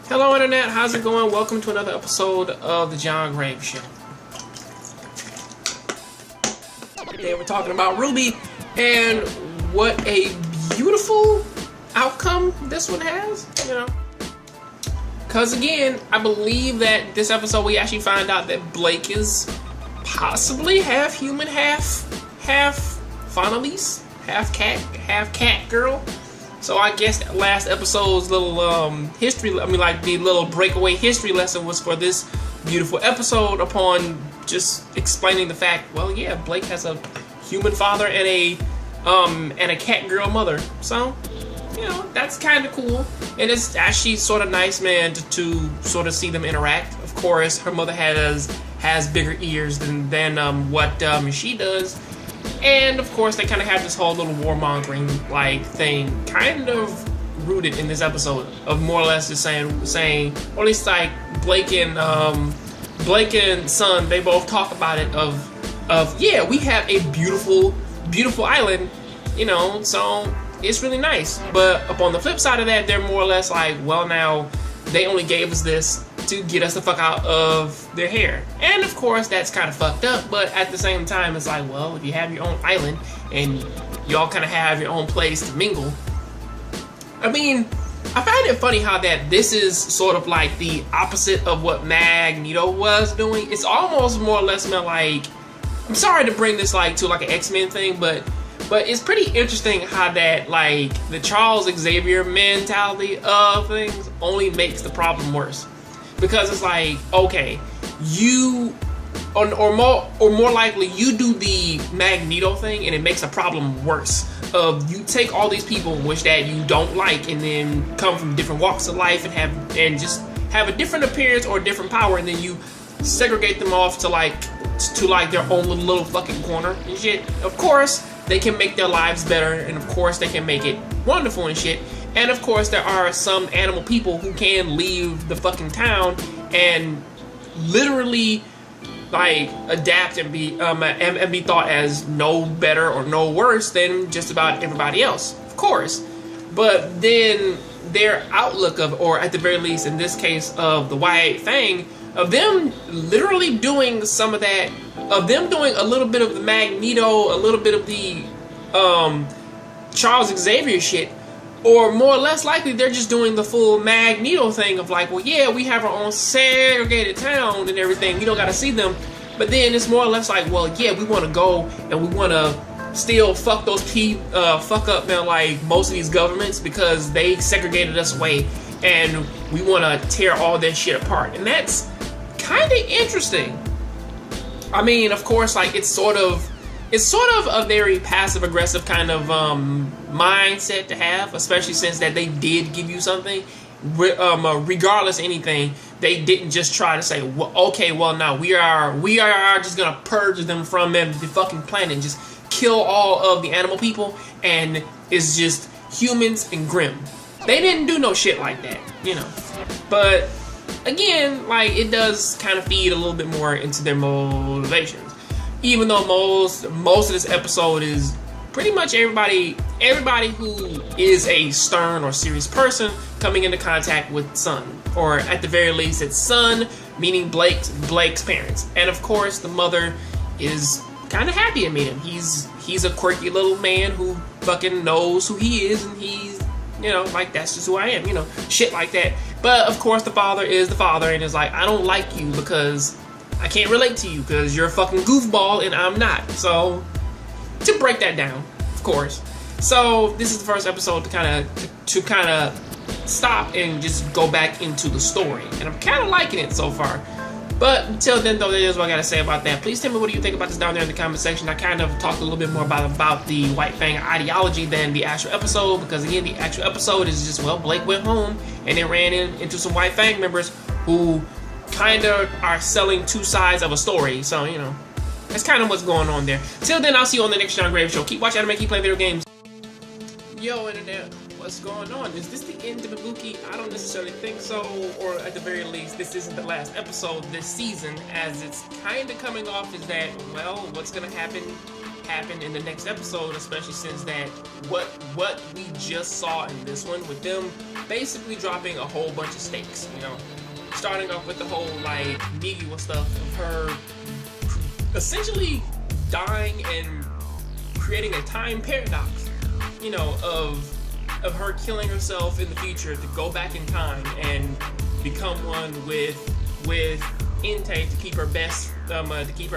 Hello Internet, how's it going? Welcome to another episode of the Jongravesshow. Today we're talking about RWBY and what a beautiful outcome this one has, Because again, I believe that this episode we actually find out that Blake is possibly half human, half Faunalise, half cat girl. So I guess that last episode's little the little breakaway history lesson was for this beautiful episode upon just explaining the fact, well, yeah, Blake has a human father and a cat girl mother. So, that's kind of cool. And it's actually sort of nice, man, to sort of see them interact. Of course, her mother has bigger ears than what she does. And of course, they kind of have this whole little warmongering like thing, kind of rooted in this episode of more or less just saying, or at least like Blake and Son, they both talk about it of yeah, we have a beautiful island, so it's really nice. But upon the flip side of that, they're more or less like, well, now they only gave us this to get us the fuck out of their hair. And of course, that's kind of fucked up, but at the same time, it's like, well, if you have your own island and y'all kind of have your own place to mingle. I mean, I find it funny how that this is sort of like the opposite of what Magneto was doing. It's almost more or less like, I'm sorry to bring this like to like an X-Men thing, but it's pretty interesting how that like the Charles Xavier mentality of things only makes the problem worse. Because it's like, okay, you, or more likely, you do the Magneto thing and it makes a problem worse. You take all these people which that you don't like and then come from different walks of life and just have a different appearance or different power, and then you segregate them off to their own little fucking corner and shit. Of course, they can make their lives better, and of course, they can make it wonderful and shit. And of course, there are some animal people who can leave the fucking town and literally like adapt and be thought as no better or no worse than just about everybody else, of course. But then their outlook of, or at the very least in this case of the White Fang, of them literally doing some of that, of them doing a little bit of the Magneto, a little bit of the Charles Xavier shit. Or more or less likely, they're just doing the full Magneto thing of like, well, yeah, we have our own segregated town and everything. We don't got to see them. But then it's more or less like, well, yeah, we want to go and we want to still fuck up, man, like most of these governments because they segregated us away and we want to tear all that shit apart. And that's kind of interesting. I mean, of course, like it's sort of a very passive-aggressive kind of mindset to have, especially since that they did give you something. Regardless of anything, they didn't just try to say, well, okay, well, now we are just gonna purge them from the fucking planet and just kill all of the animal people, and it's just humans and Grimm. They didn't do no shit like that, But again, like it does kind of feed a little bit more into their motivations. Even though most of this episode is pretty much everybody who is a stern or serious person coming into contact with Son, or at the very least, it's Son, meaning Blake's parents, and of course the mother is kind of happy to meet him. He's a quirky little man who fucking knows who he is, and he's like, that's just who I am, shit like that. But of course the father is the father and is like, I don't like you because I can't relate to you because you're a fucking goofball and I'm not. So, to break that down, of course. So, this is the first episode to kind of stop and just go back into the story. And I'm kind of liking it so far. But until then, though, that is what I got to say about that. Please tell me what do you think about this down there in the comment section. I kind of talked a little bit more about the White Fang ideology than the actual episode. Because, again, the actual episode is just, well, Blake went home and then ran into some White Fang members who kind of are selling two sides of a story. So, that's kind of what's going on there. Till then, I'll see you on the next Jongravesshow. Keep watching anime, keep playing video games. Yo, Internet, what's going on? Is this the end of Ibuki? I don't necessarily think so, or at the very least, this isn't the last episode this season, as it's kind of coming off is that, well, what's going to happen happen in the next episode, especially since that what we just saw in this one with them basically dropping a whole bunch of stakes, you know, starting off with the whole like Miguel stuff of her essentially dying and creating a time paradox, you know, of her killing herself in the future to go back in time and become one with Inte to keep her